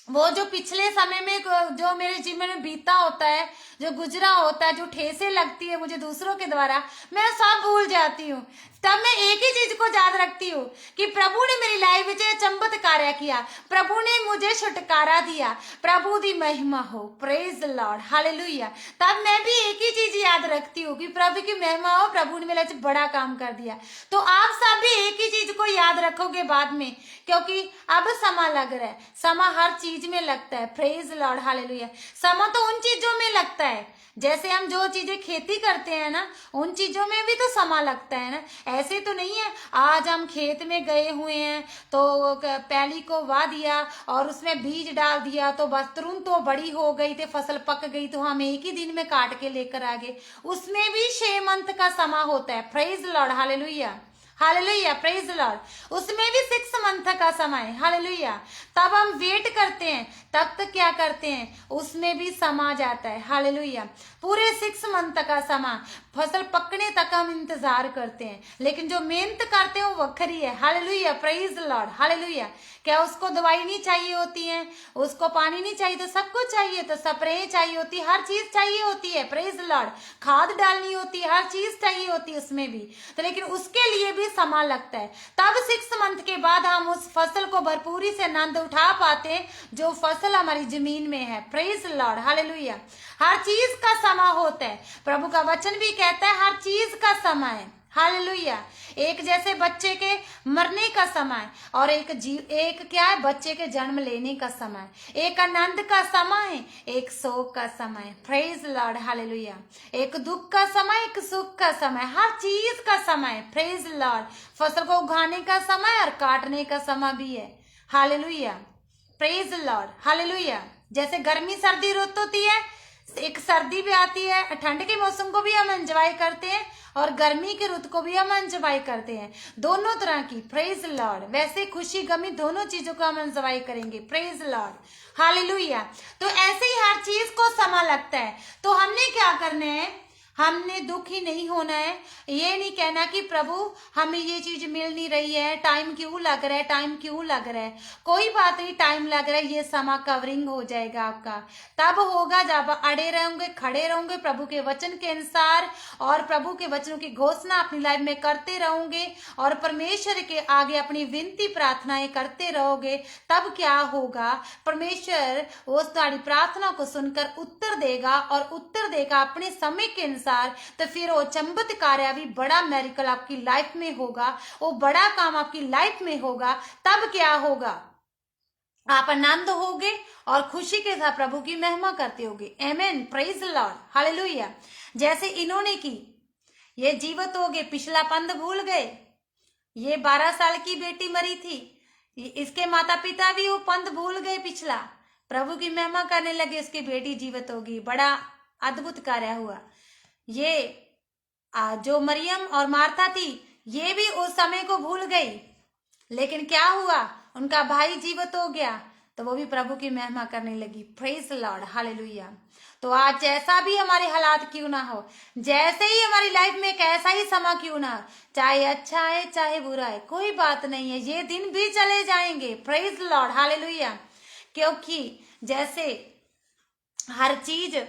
वो जो पिछले समय में जो मेरे जीवन में बीता होता है, जो गुजरा होता है, जो ठेसे लगती है मुझे दूसरों के द्वारा, मैं सब भूल जाती हूँ। तब मैं एक ही चीज को याद रखती हूँ कि प्रभु ने मेरी लाइफ में अचंभित कार्य किया, प्रभु ने मुझे छुटकारा दिया, प्रभु दी महिमा हो, प्रेज लॉर्ड, हालेलुया। तब मैं भी एक ही चीज याद रखती हूँ कि प्रभु की महिमा हो, प्रभु ने मेरे लिए बड़ा काम कर दिया। तो आप सब भी एक ही चीज को याद रखोगे बाद में, क्योंकि अब समा लग रहा है, समा हर चीज में लगता है, प्रेज लॉर्ड, हालेलुया। समा तो उन चीजों में लगता है, जैसे हम जो चीजें खेती करते हैं ना, उन चीजों में भी तो समा लगता है ना। ऐसे तो नहीं है आज हम खेत में गए हुए हैं तो पैली को वाह दिया और उसमें बीज डाल दिया तो बस तुरंत तो बड़ी हो गई थी, फसल पक गई तो हम एक ही दिन में काट के लेकर आ गए। उसमें भी 6 मंथ का समा होता है, praise Lord, hallelujah, hallelujah, praise Lord. उसमें भी 6 मंथ का समय, हालेलुया। तब हम वेट करते हैं, तब तक क्या करते हैं, उसमें भी समा जाता है, हालेलुया। पूरे 6 मंथ का समा, फसल पकने तक हम इंतजार करते हैं, लेकिन जो मेहनत करते हैं वो वखरी है, हालेलुया, प्रेज लॉर्ड, हालेलुया। क्या उसको दवाई नहीं चाहिए होती है, उसको पानी नहीं चाहिए, तो सब कुछ चाहिए, तो स्प्रे चाहिए होती है, हर चीज चाहिए होती है, प्रेज लॉर्ड। खाद डालनी होती है, हर चीज चाहिए होती है उसमें भी, तो लेकिन उसके लिए भी समा लगता है। तब 6 मंथ के बाद हम उस फसल को भरपूरी से आनंद उठा पाते हैं जो फसल हमारी जमीन में है, प्रेज लॉर्ड, हालेलुया। हर चीज का समा होता है, प्रभु का वचन भी कहता है हर चीज का समय है, हालेलुया। एक जैसे बच्चे के मरने का समय और एक क्या है, बच्चे के जन्म लेने का समय। एक आनंद का समय, एक शोक का समय। Praise Lord, hallelujah. एक दुख का समय, एक सुख का समय, हर चीज का समय। Praise Lord. फसल को उगाने का समय और काटने का समय भी है। Hallelujah, praise Lord, hallelujah. जैसे गर्मी सर्दी रुत होती है, एक सर्दी भी आती है, ठंड के मौसम को भी हम एंजॉय करते हैं और गर्मी के रुत को भी हम एंजॉय करते हैं, दोनों तरह की। Praise Lord. वैसे खुशी गमी दोनों चीजों को हम एंजॉय करेंगे। Praise Lord, hallelujah. तो ऐसे ही हर चीज को समय लगता है, तो हमने क्या करना है, हमने दुखी नहीं होना है। ये नहीं कहना कि प्रभु हमें ये चीज मिल नहीं रही है, टाइम क्यों लग रहा है, टाइम क्यों लग रहा है। कोई बात नहीं, टाइम लग रहा है, ये समय कवरिंग हो जाएगा आपका। तब होगा जब अड़े रहोगे, खड़े रहोगे प्रभु के वचन के अनुसार और प्रभु के वचनों की घोषणा अपनी लाइफ में करते रहोगे और परमेश्वर के आगे अपनी विनती प्रार्थनाएं करते रहोगे। तब क्या होगा, परमेश्वर वो तुम्हारी प्रार्थना को सुनकर उत्तर देगा और उत्तर देगा अपने समय के अनुसार। तो फिर वो चमत्कार भी बड़ा मेरिकल आपकी लाइफ में होगा, वो बड़ा काम आपकी लाइफ में होगा। तब क्या होगा, आप आनंद होगे और खुशी के साथ प्रभु की महिमा करते होगे। आमेन, प्रेज लॉर्ड, हालेलुया। जैसे इन्होंने की, ये जीवित हो गए, पिछला पंथ भूल गए। ये 12 साल की बेटी मरी थी, इसके माता पिता भी वो पंथ भूल गए पिछला, प्रभु की महिमा करने लगे, उसकी बेटी जीवित होगी। बड़ा अद्भुत कार्य हुआ। ये जो मरियम और मार्था थी, ये भी उस समय को भूल गई, लेकिन क्या हुआ, उनका भाई जीवित हो गया, तो वो भी प्रभु की महिमा करने लगी। Praise Lord, hallelujah. तो आज जैसा भी हमारे हालात क्यों ना हो, जैसे ही हमारी लाइफ में कैसा ही समय क्यों ना हो, चाहे अच्छा है चाहे बुरा है, कोई बात नहीं है, ये दिन भी चले जाएंगे। Praise Lord, hallelujah. क्योंकि जैसे हर चीज,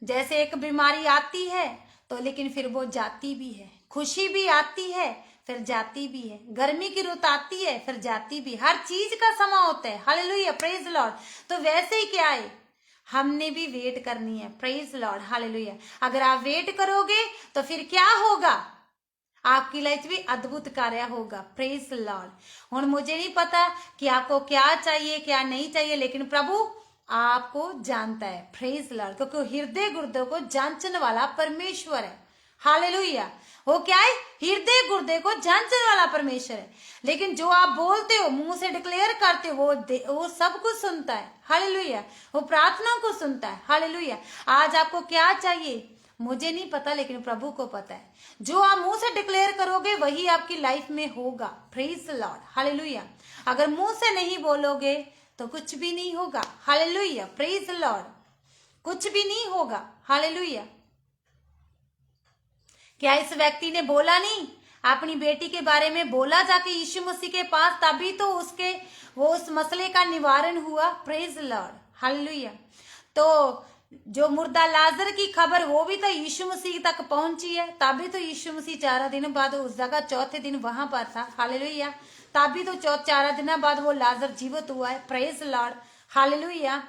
जैसे एक बीमारी आती है तो लेकिन फिर वो जाती भी है, खुशी भी आती है फिर जाती भी है, गर्मी की रुत आती है फिर जाती भी, हर चीज का समय होता है। Hallelujah, praise Lord. तो वैसे ही क्या है, हमने भी वेट करनी है। Praise Lord, hallelujah. अगर आप वेट करोगे तो फिर क्या होगा, आपकी लाइफ भी अद्भुत कार्य होगा। Praise Lord. हुण मुझे नहीं पता कि आपको क्या चाहिए क्या नहीं चाहिए, लेकिन प्रभु आपको जानता है। Praise Lord. क्योंकि हृदय गुर्दे को जांचने वाला परमेश्वर है। हालेलुया। वो क्या है, हृदय गुर्दे को जांचने वाला परमेश्वर है। लेकिन जो आप बोलते हो, मुंह से डिक्लेयर करते हो, वो सब कुछ सुनता है। हालेलुया। वो प्रार्थना को सुनता है। हालेलुया। आज आपको क्या चाहिए मुझे नहीं पता, लेकिन प्रभु को पता है। जो आप मुंह से डिक्लेयर करोगे वही आपकी लाइफ में होगा। Praise Lord, hallelujah. अगर मुंह से नहीं बोलोगे तो कुछ भी नहीं होगा। Hallelujah, praise Lord. कुछ भी नहीं होगा। हालेलुया। क्या इस व्यक्ति ने बोला नहीं, अपनी बेटी के बारे में बोला जाके यीशु मसीह के पास, तभी तो वो उस मसले का निवारण हुआ। Praise Lord, hallelujah. तो जो मुर्दा लाजर की खबर, वो भी तो यीशु मसीह तक पहुंची है, तभी तो यीशु मसीह 4 दिन बाद उस जगह, चौथे दिन वहां पर था। हालेलुया। तभी तो 4 दिन बाद वो लाजर जीवित हुआ है। Praise Lord, hallelujah.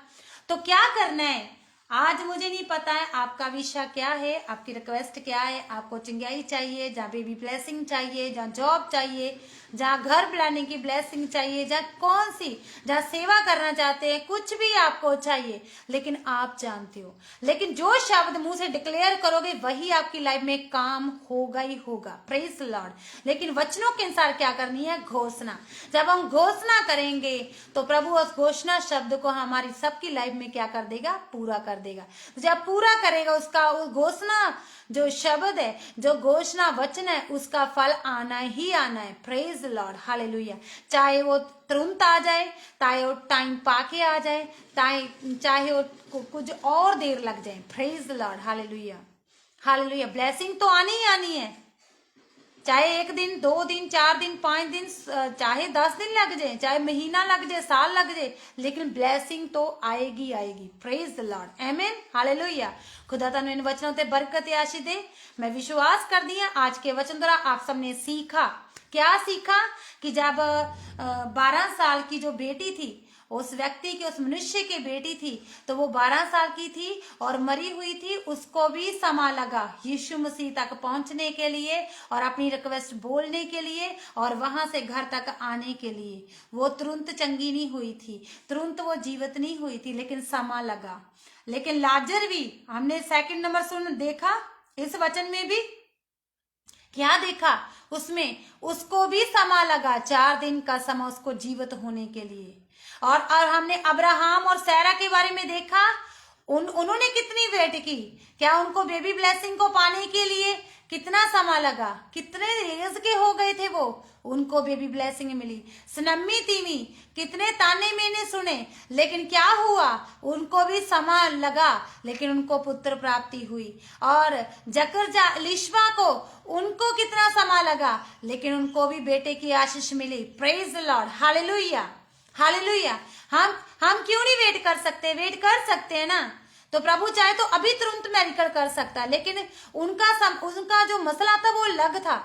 तो क्या करना है, आज मुझे नहीं पता है आपका विषय क्या है, आपकी रिक्वेस्ट क्या है, आपको चिंगाई चाहिए, जहाँ बेबी ब्लेसिंग चाहिए, जहाँ जॉब चाहिए, जहाँ घर बनाने की ब्लेसिंग चाहिए, जहाँ कौन सी, जहाँ सेवा करना चाहते हैं, कुछ भी आपको चाहिए, लेकिन आप जानते हो। लेकिन जो शब्द मुंह से डिक्लेयर करोगे वही आपकी लाइफ में काम होगा ही होगा। Praise Lord. लेकिन वचनों के अनुसार क्या करनी है, घोषणा। जब हम घोषणा करेंगे तो प्रभु उस घोषणा शब्द को हमारी सबकी लाइफ में क्या कर देगा, पूरा कर देगा। जब पूरा करेगा उसका, उस घोषणा जो शब्द है, जो घोषणा वचन है, उसका फल आना ही आना है। Praise Lord, hallelujah. चाहे वो तुरंत आ जाए, चाहे वो टाइम पाके आ जाए, चाहे वो कुछ और देर लग जाए। Praise Lord, hallelujah, hallelujah. Blessing तो आनी ही आनी है, चाहे 1 दिन 2 दिन 4 दिन 5 दिन, चाहे 10 दिन लग जाए, चाहे महीना लग जाए, साल लग जाए, लेकिन ब्लेसिंग तो आएगी आएगी। प्रेज द लॉर्ड, आमीन, हालेलुया। खुदा तुहानू इन वचनों ते बरकत आशीष दे। मैं विश्वास कर दी आज के वचन द्वारा आप सबने सीखा। क्या सीखा कि जब 12 साल की जो बेटी थी, उस व्यक्ति की, उस मनुष्य की बेटी थी, तो वो 12 साल की थी और मरी हुई थी, उसको भी समय लगा यीशु मसीह तक पहुंचने के लिए और अपनी रिक्वेस्ट बोलने के लिए और वहां से घर तक आने के लिए। वो तुरंत चंगी नहीं हुई थी, तुरंत वो जीवित नहीं हुई थी, लेकिन समय लगा। लेकिन लाजर भी, हमने सेकंड नंबर सुन देखा इस वचन में भी क्या देखा, उसमें उसको भी समय लगा, 4 दिन का समय उसको जीवित होने के लिए। और हमने अब्राहम और सैरा के बारे में देखा, उन्होंने कितनी वेट की, क्या उनको बेबी ब्लेसिंग को पाने के लिए कितना समय लगा, कितने एज के हो गए थे वो, उनको बेबी ब्लेसिंग मिली। सनम्मी तीमी कितने ताने मैंने सुने, लेकिन क्या हुआ, उनको भी समय लगा, लेकिन उनको पुत्र प्राप्ति हुई। और जकरजा लिशबा को, उनको कितना समय लगा, लेकिन उनको भी बेटे की आशीष मिली। Praise the lord, hallelujah hallelujah. हम क्यों नहीं वेट कर सकते, वेट कर सकते हैं ना। तो प्रभु चाहे तो अभी तुरंत मेडिकल कर सकता है, लेकिन उनका जो मसला था वो अलग था।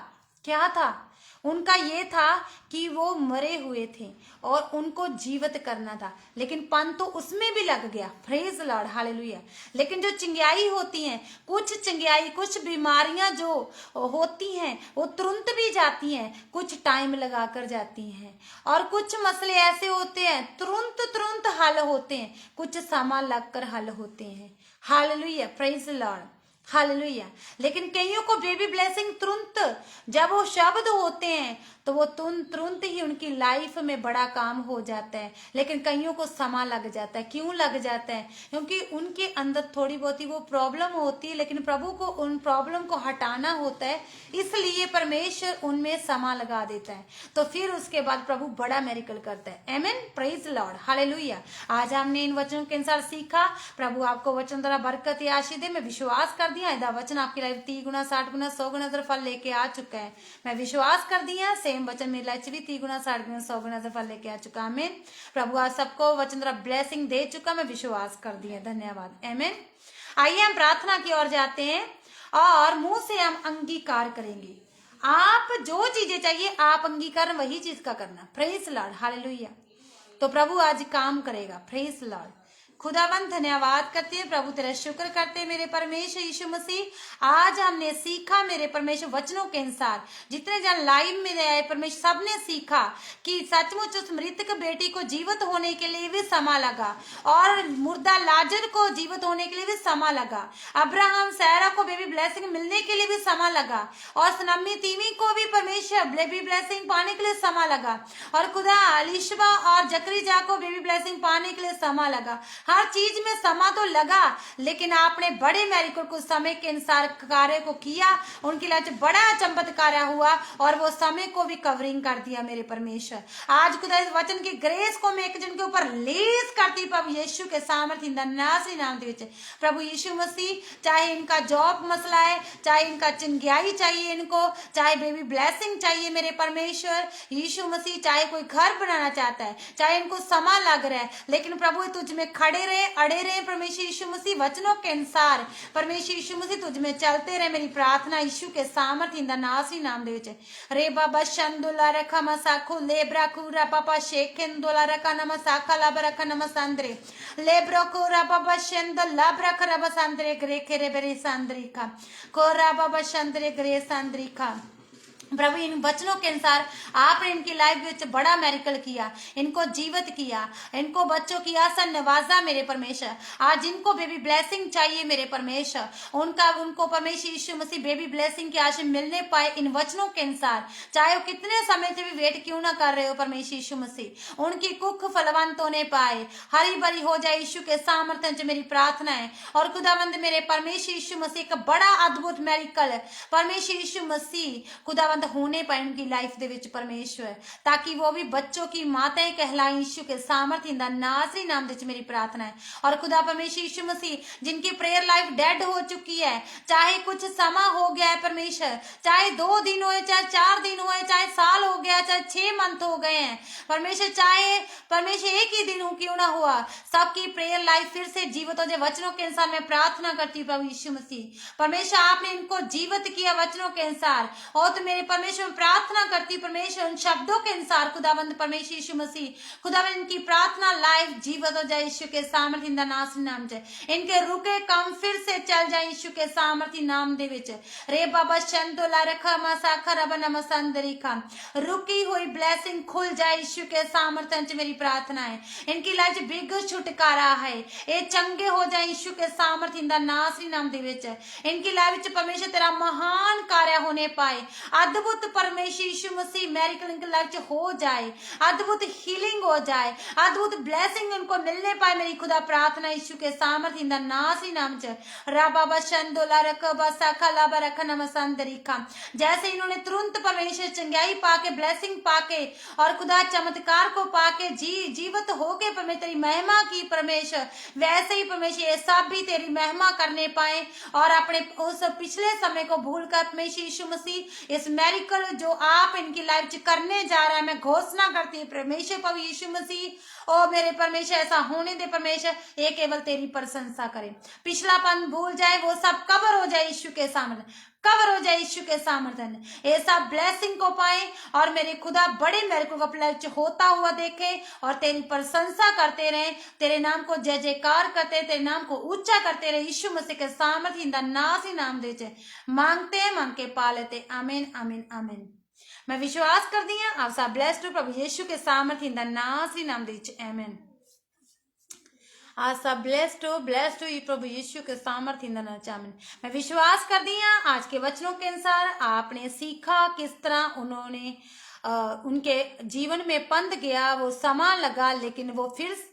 क्या था उनका? ये था कि वो मरे हुए थे और उनको जीवित करना था, लेकिन पन तो उसमें भी लग गया। Praise Lord, hallelujah. लेकिन जो चिंगाई होती हैं, कुछ चिंगाई, कुछ बीमारियां जो होती हैं वो तुरंत भी जाती हैं, कुछ टाइम लगा कर जाती हैं। और कुछ मसले ऐसे होते हैं तुरंत तुरंत हल होते हैं, कुछ समय लगकर हल होते हैं। Hallelujah, praise Lord, hallelujah. लेकिन कईयों को बेबी ब्लेसिंग तुरंत जब वो शब्द होते हैं तो वो तुरंत ही उनकी लाइफ में बड़ा काम हो जाता है, लेकिन कईयों को समय लग जाता है। क्यों लग जाता है? क्योंकि उनके अंदर थोड़ी बहुत ही वो प्रॉब्लम होती है, लेकिन प्रभु को उन प्रॉब्लम को हटाना होता है, इसलिए परमेश्वर उनमें समय लगा देता है। तो फिर उसके बाद प्रभु बड़ा मेरिकल करता है। आमेन, प्रेज लॉर्ड, हालेलुया। आज हमने इन वचनों के अनुसार सीखा। प्रभु आपको वचन द्वारा बरकत या आशीष दे। मैं विश्वास कर दिया यदा वचन आपकी लाइफ 30 गुना 60 गुना 100 गुना फल लेके आ चुका है। मैं विश्वास कर दिया सेम वचन मेरी लाइफ भी 30 गुना 60 गुना 100 गुना फल लेके आ चुका। आमीन। प्रभु आप सबको वचन द्वारा ब्लेसिंग दे चुका, मैं विश्वास कर दिया। धन्यवाद। आमीन। आइए हम प्रार्थना की ओर जाते हैं और मुंह से हम अंगीकार करेंगे। आप जो चीजें चाहिए आप अंगीकार वही चीज का करना। Praise Lord, hallelujah. तो प्रभु आज काम करेगा। Praise Lord. खुदावंत धन्यवाद करते हैं प्रभु, तेरा शुक्र करते हैं मेरे परमेश्वर यीशु मसीह। आज हमने सीखा मेरे परमेश्वर वचनों के अनुसार, जितने जन लाइव में आए परमेश्वर सबने सीखा कि सचमुच उस मृतक बेटी को जीवित होने के लिए भी समय लगा और मुर्दा लाजर को जीवित होने के लिए भी समय लगा। अब्राहम सैरा को बेबी ब्लेसिंग मिलने के लिए भी समय लगा और सनम्मी तीमी को भी परमेश्वर बेबी ब्लेसिंग पाने के लिए समय लगा और खुदा अलीशबा और जकरीजा को बेबी ब्लेसिंग पाने के लिए समय लगा। हर चीज में समय तो लगा, लेकिन आपने बड़े मेरिकल को समय के अनुसार कार्य को किया, उनकी लाइफ में बड़ा चमत्कार हुआ और वो समय को भी कवरिंग कर दिया मेरे परमेश्वर। आज खुदा इस वचन की ग्रेस को मैं एक जन के ऊपर लेस करती प्रभु यीशु के सामर्थ्य नासरी नाम दे प्रभु यीशु मसीह। चाहे इनका जॉब मसला है, चाहे इनका चिंगाई चाहिए, इनको चाहे बेबी ब्लेसिंग चाहिए मेरे परमेश्वर यीशु मसीह, चाहे कोई घर बनाना चाहता है, चाहे इनको समय लग रहा है, लेकिन प्रभु तुझ में खड़े रहे, अड़े रहे परमेश्वर यीशु मसीह वचनों के अनुसार। परमेश्वर यीशु मसीह तुझ में चलते रहे। मेरी प्रार्थना यीशु के सामर्थ्य नासरी नाम दे रे बाबा शंदुला रखा मसाखो लेब्रा कुरा पापा शेखेंदोला रखा नमसाखा लाभ रखा नमसांद्रे लेब्रो कोरा बाबा शेंद लाभ रखा रबा सांद्रे ग्रे खेरे बेरे सांद्रिका कोरा बाबा शंद्रे ग्रे सांद्रिका। प्रभु इन वचनों के अनुसार आपने इनकी लाइफ में बड़ा मेरिकल किया, इनको जीवित किया, इनको बच्चों की आशा नवाजा मेरे परमेश्वर। आज जिनको बेबी ब्लेसिंग चाहिए मेरे परमेश्वर, उनको परमेश्वर यीशु मसीह बेबी ब्लेसिंग की आशा मिलने पाए इन वचनों के अनुसार, चाहे वो कितने समय से भी वेट क्यों ना कर रहे हो परमेश्वर यीशु मसीह, उनकी कुख फलवंत होने पाए, हरी भरी हो जाए यीशु के सामर्थ्य से मेरी प्रार्थना है। और खुदावंद मेरे परमेश्वर यीशु मसीह का बड़ा अद्भुत मेरिकल परमेश्वर यीशु मसीह खुदावंद होने पाए उनकी लाइफ दे विच परमेश्वर, ताकि वो भी बच्चों की माताएं कहलाएं यीशु के सामर्थ्य नासरी नाम दे मेरी प्रार्थना है। और खुदा परमेश्वर यीशु मसीह जिनकी प्रेयर लाइफ डेड हो चुकी है, चाहे कुछ समय हो गया है परमेश्वर, चाहे 2 दिन हुए, चाहे 4 दिन हुए, चाहे साल हो गया, चाहे 6 मंथ हो गए हैं परमेश्वर, चाहे परमेश्वर 1 ही दिन क्यों ना हुआ, सबकी प्रेयर लाइफ फिर से जीवित हो जाए वचनों के अनुसार। मैं प्रार्थना करती हूँ प्रभु यीशु मसीह परमेश्वर, आपने इनको जीवित किया वचनों के अनुसार, और तो मेरे परमेश्वर प्रार्थना करती परमेश्वर उन शब्दों के अनुसार खुदावंद परमेश्वर यीशु मसीह खुदावंद इनकी प्रार्थना लाइव जीवित हो जाए यीशु के सामर्थ्य दा नाम नाम च इनके रुके काम फिर से चल जाए यीशु के सामर्थ्य नाम दे विच रे बाबा शंतो ला रखा मसा खरब नमसंदरी का रुकी हुई ब्लेसिंग खुल जाए यीशु के सामर्थ्य च मेरी प्रार्थना है इनकी लाइफ बिग छुटकारा है ये चंगे हो जाए यीशु के सामर्थ्य दा नाम दे विच इनकी लाइफ च परमेश्वर तेरा महान कार्य होने पाए अद्भुत परमेश्वर यीशु मसीह मेरिकल इनकी लाइफ च हो जाए अद्भुत हीलिंग हो जाए अद्भुत ब्लेसिंग उनको मिलने पाए मेरी खुदा प्रार्थना यीशु के सामर्थ्य दा नाम च रा बाबा शंदोला रख बसा खला बरख नमसंदरी का जैसे इन्होंने तुरंत परमेश्वर चंगाई पाके ब्लेसिंग पाके और खुदा चमत्कार को पाके जीवित होके परमेश्वर तेरी महिमा की परमेश्वर वैसे ही परमेश्वर ये सब भी तेरी महिमा करने पाए और अपने उस पिछले समय को भूल कर परमेश्वर यीशु मसीह इस मेरिकल जो आप इनकी लाइफ च करने जा रहा है मैं घोषणा करती हूँ परमेश्वर प्रभु यीशु मसीह ओ मेरे परमेश्वर ऐसा होने दे परमेश्वर ये केवल तेरी प्रशंसा करे पिछलापन भूल जाए वो सब कवर हो जाए यीशु के सामने कवर हो जाए यीशु के सामर्थ्य ये सब ब्लेसिंग को पाए और मेरे खुदा बड़े मेरिकल को अपने लाइफ होता हुआ देखे और तेरी प्रशंसा करते रहे तेरे नाम को जय जयकार करते तेरे नाम को ऊंचा करते रहे यीशु मसीह के सामर्थ्य इंदा नासी नाम दे मांगते मांग के पा लेते आमीन आमीन आमीन मैं विश्वास कर दिया आप सब ब्लेस्ड प्रभु यीशु के सामर्थ्य इंदा नासी नाम दे आमीन आज सब ब्लेस्ड हो प्रभु यीशु के सामर्थ्य इंदा चामिन मैं विश्वास कर दिया आज के वचनों के अनुसार आपने सीखा किस तरह उन्होंने उनके जीवन में पंद गया वो समा लगा लेकिन वो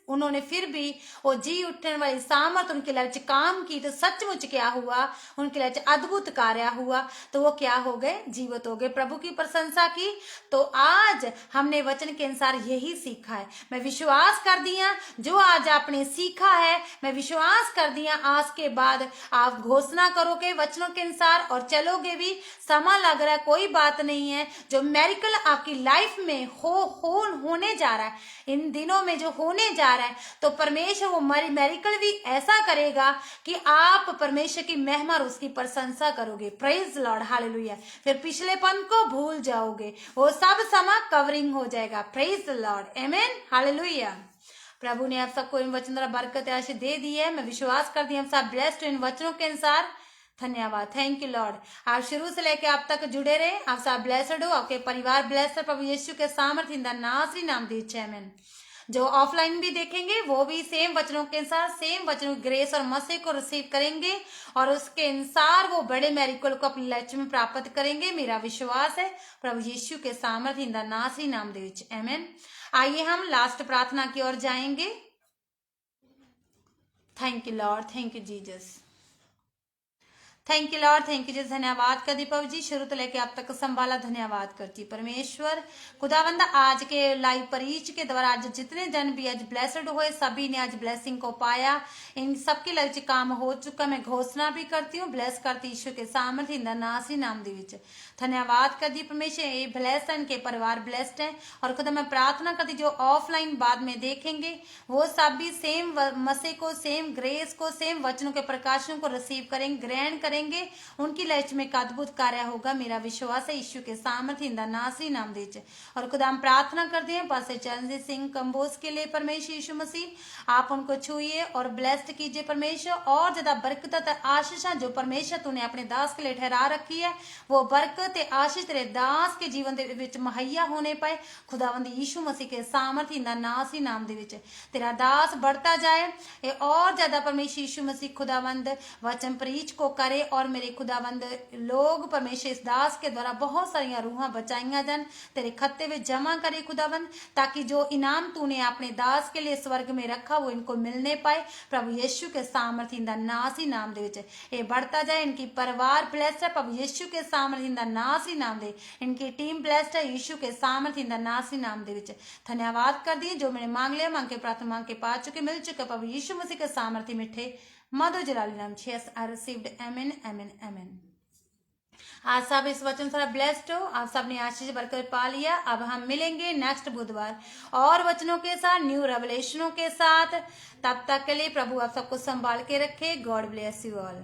उन्होंने फिर भी वो जी उठने वाली सामर्थ उनके लाइफ काम की तो सचमुच क्या हुआ उनके लाइफ अद्भुत कार्य हुआ तो वो क्या हो गए जीवित हो गए प्रभु की प्रशंसा की तो आज हमने वचन के अनुसार यही सीखा है मैं विश्वास कर दिया जो आज आपने सीखा है मैं विश्वास कर दिया आज के बाद आप घोषणा करोगे वचनों के अनुसार और चलोगे भी समा लग रहा है कोई बात नहीं है जो मेरिकल आपकी लाइफ में होने जा रहा है इन दिनों में जो होने जा रहा है तो परमेश्वर वो मेरिकल भी ऐसा करेगा कि आप परमेश्वर की महिमा और उसकी प्रशंसा करोगे प्रेज लॉर्ड हालेलुया फिर पिछलेपन को भूल जाओगे वो सब समा कवरिंग हो जाएगा प्रेज लॉर्ड आमीन हालेलुया प्रभु ने आप सबको इन वचनों द्वारा बरकत आशीष दे दी है मैं विश्वास करती हूँ हम सब ब्लेस्ड इन वचनों के अनुसार धन्यवाद थैंक यू लॉर्ड आप शुरू से लेके आप तक जुड़े रहे आप सब ब्लेस्ड हो आपके परिवार ब्लेस्ड प्रभु यीशु के सामर्थ्य इंदा नासरी नाम दीजिए आमीन जो ऑफलाइन भी देखेंगे वो भी सेम वचनों के अनुसार सेम वचनों की ग्रेस और मसीह को रिसीव करेंगे और उसके अनुसार वो बड़े मेरिकल को अपने लक्ष्य में प्राप्त करेंगे मेरा विश्वास है प्रभु यीशु के सामर्थ्य इंदा नासरी नाम दीजिए आमीन आइए हम लास्ट प्रार्थना की ओर जाएंगे thank you lord thank you Jesus thank you lord thank you जी धन्यवाद कर दी प्रभु जी शुरू तो लेके आप तक संभाला धन्यवाद करती परमेश्वर खुदावंदा आज के लाइव परीच के द्वारा आज जितने जन भी आज ब्लेसड हुए सभी ने आज ब्लेसिंग को पाया इन सबके लाइफ से काम हो चुका मैं घोषणा भी करती हूँ ब्लेस करती ईश्वर के सामर्थ्य इंदा नासी नाम दी धन्यवाद कर दी परमेश्वर ये ब्लेस्ड है इनके परिवार ब्लेस्ड है और खुदा मैं प्रार्थना करती जो ऑफलाइन बाद में देखेंगे वो सब भी सेम मसीह को सेम ग्रेस को सेम वचनों के प्रकाशनों को रिसीव करेंगे ग्रहण करेंगे उनकी लाइफ में एक अद्भुत कार्य होगा मेरा विश्वास है यीशु के सामर्थ्य इंदा नासी नाम दीजिए और खुदा हम प्रार्थना करते हैं पास्टर चरणजीत सिंह कंबोज के लिए परमेश्वर यीशु मसीह आप उनको छुइए और ब्लेस्ड कीजिए परमेश्वर और ज्यादा बरकत आशीष जो परमेश्वर तूने अपने दास के लिए ठहरा रखी है वो बरकत आशीष तेरे दास के जीवन दे विच मुहैया होने पाए खुदावंद यीशु मसीह के सामर्थ्य इंदा नासी नाम दे विच तेरा दास बढ़ता जाए ये और ज्यादा परमेश्वर यीशु मसीह खुदावंद वचन प्रीच को करे और मेरे खुदावंद लोग परमेश्वर इस दास के द्वारा बहुत सारी रूहां बचाइया जान तेरे खत्ते में जमा करे खुदावंद ताकि जो इनाम तूने अपने दास के लिए स्वर्ग में रखा वो इनको मिलने पाए प्रभु यीशु के सामर्थ्य इंदा नासी नाम दे विच ये बढ़ता जाए इनकी परिवार ब्लेस्ड है प्रभु यीशु के सामर्थ्य इंदा नासी नाम दे इनकी टीम ब्लेस्ड है यीशु के सामर्थ्य इंदा नासी नाम दे विच धन्यवाद कर दिए जो मैंने मांग लिया मांग के प्रार्थना मांग के पा चुके मिल चुके प्रभु यीशु मसीह के सामर्थ्य मिठे मधु जलाली नाम यस आई रिसीव्ड आमीन आमीन आमीन आज सब इस वचन से ब्लेस्ड हो आप सब ने आशीष बरकत पा लिया अब हम मिलेंगे नेक्स्ट बुधवार और वचनों के साथ न्यू रेवलेशनों के साथ तब तक के लिए प्रभु आप सबको संभाल के रखे गॉड ब्लेस यू ऑल।